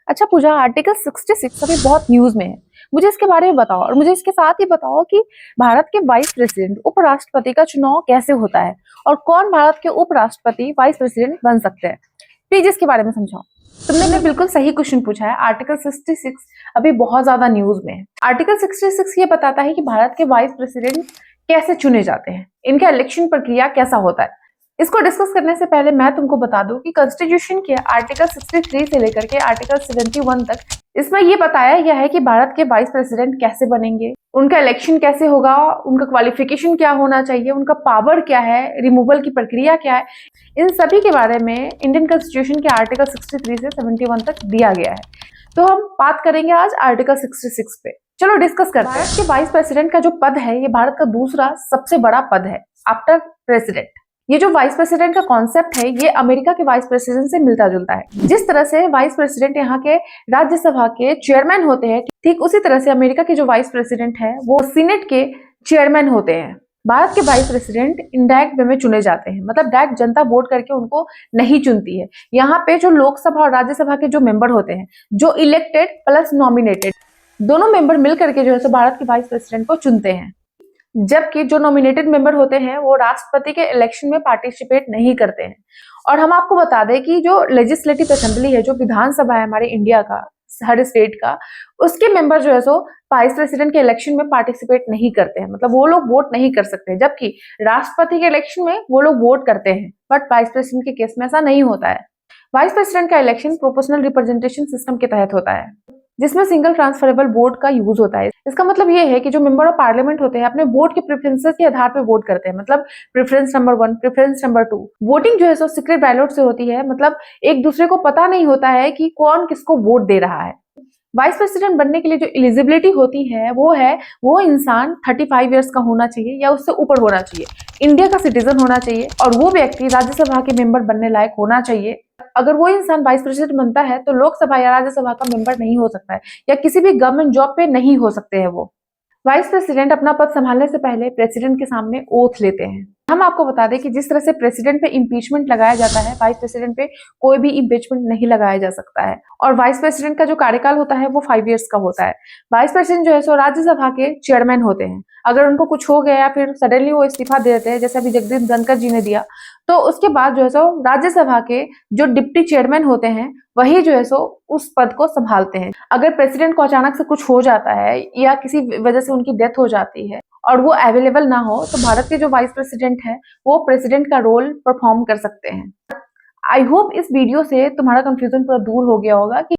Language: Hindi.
अच्छा पूजा, आर्टिकल 66 अभी बहुत न्यूज में है। मुझे इसके बारे में बताओ और मुझे इसके साथ ही बताओ कि भारत के वाइस प्रेसिडेंट उपराष्ट्रपति का चुनाव कैसे होता है और कौन भारत के उपराष्ट्रपति वाइस प्रेसिडेंट बन सकते हैं। प्लीज इसके बारे में समझाओ। तुमने बिल्कुल सही क्वेश्चन पूछा है। आर्टिकल 66 अभी बहुत ज्यादा न्यूज में है। आर्टिकल 66 ये बताता है कि भारत के वाइस प्रेसिडेंट कैसे चुने जाते हैं, इनका इलेक्शन प्रक्रिया कैसा होता है। इसको डिस्कस करने से पहले मैं तुमको बता दूं कि कॉन्स्टिट्यूशन के आर्टिकल 63 से लेकर के आर्टिकल 71 तक इसमें ये बताया गया है कि भारत के वाइस प्रेसिडेंट कैसे बनेंगे, उनका इलेक्शन कैसे होगा, उनका क्वालिफिकेशन क्या होना चाहिए, उनका पावर क्या है, रिमूवल की प्रक्रिया क्या है। इन सभी के बारे में इंडियन कॉन्स्टिट्यूशन के आर्टिकल 63 से 71 तक दिया गया है। तो हम बात करेंगे आज आर्टिकल 66 पे। चलो डिस्कस करते हैं। भारत के वाइस प्रेसिडेंट का जो पद है ये भारत का दूसरा सबसे बड़ा पद है आफ्टर प्रेसिडेंट। ये जो वाइस प्रेसिडेंट का कॉन्सेप्ट है ये अमेरिका के वाइस प्रेसिडेंट से मिलता जुलता है। जिस तरह से वाइस प्रेसिडेंट यहाँ के राज्यसभा के चेयरमैन होते हैं, ठीक उसी तरह से अमेरिका के जो वाइस प्रेसिडेंट है वो सीनेट के चेयरमैन होते हैं। भारत के वाइस प्रेसिडेंट इनडायरेक्ट वे में चुने जाते हैं, मतलब डायरेक्ट जनता वोट करके उनको नहीं चुनती है। यहाँ पे जो लोकसभा और राज्यसभा के जो मेंबर होते हैं, जो इलेक्टेड प्लस नॉमिनेटेड, दोनों मेंबर मिल करके जो है भारत के वाइस प्रेसिडेंट को चुनते हैं। जबकि जो नॉमिनेटेड मेंबर होते हैं वो राष्ट्रपति के इलेक्शन में पार्टिसिपेट नहीं करते हैं। और हम आपको बता दें कि जो लेजिस्लेटिव असेंबली है, जो विधानसभा है हमारे इंडिया का, हर स्टेट का, उसके मेंबर जो है वाइस प्रेसिडेंट के इलेक्शन में पार्टिसिपेट नहीं करते हैं, मतलब वो लोग वोट नहीं कर सकते। जबकि राष्ट्रपति के इलेक्शन में वो लोग वोट करते हैं, बट वाइस प्रेसिडेंट के केस में ऐसा नहीं होता है। वाइस प्रेसिडेंट का इलेक्शन प्रोपोर्शनल रिप्रेजेंटेशन सिस्टम के तहत होता है, जिसमें सिंगल ट्रांसफरेबल वोट का यूज होता है। इसका मतलब ये है कि जो मेंबर ऑफ पार्लियामेंट होते हैं अपने वोट के प्रेफरेंसेस के आधार पर वोट करते हैं, मतलब preference number 1, preference number 2। Voting जो है सीक्रेट बैलेट से होती है, मतलब एक दूसरे को पता नहीं होता है कि कौन किसको वोट दे रहा है। वाइस प्रेसिडेंट बनने के लिए जो एलिजिबिलिटी होती है वो इंसान 35 इयर्स का होना चाहिए या उससे ऊपर होना चाहिए, इंडिया का सिटीजन होना चाहिए, और वो व्यक्ति राज्यसभा के मेंबर बनने लायक होना चाहिए। अगर वो इंसान वाइस प्रेसिडेंट बनता है तो लोकसभा या राज्यसभा का मेंबर नहीं हो सकता है, या किसी भी गवर्नमेंट जॉब पे नहीं हो सकते हैं वो। वाइस प्रेसिडेंट अपना पद संभालने से पहले प्रेसिडेंट के सामने ओथ लेते हैं। हम आपको बता दें कि जिस तरह से प्रेसिडेंट पे इम्पीचमेंट लगाया जाता है, वाइस प्रेसिडेंट पे कोई भी इम्पीचमेंट नहीं लगाया जा सकता है। और वाइस प्रेसिडेंट का जो कार्यकाल होता है वो 5 इयर्स का होता है। वाइस प्रेसिडेंट जो है राज्यसभा के चेयरमैन होते हैं। अगर उनको कुछ हो गया या फिर सडनली वो इस्तीफा दे देते हैं, जैसे अभी जगदीप धनखड़ जी ने दिया, तो उसके बाद जो है राज्यसभा के जो डिप्टी चेयरमैन होते हैं वही जो है उस पद को संभालते हैं। अगर प्रेसिडेंट को अचानक से कुछ हो जाता है या किसी वजह से उनकी डेथ हो जाती है और वो अवेलेबल ना हो, तो भारत के जो वाइस प्रेसिडेंट है वो प्रेसिडेंट का रोल परफॉर्म कर सकते हैं। आई होप इस वीडियो से तुम्हारा कंफ्यूजन पूरा दूर हो गया होगा कि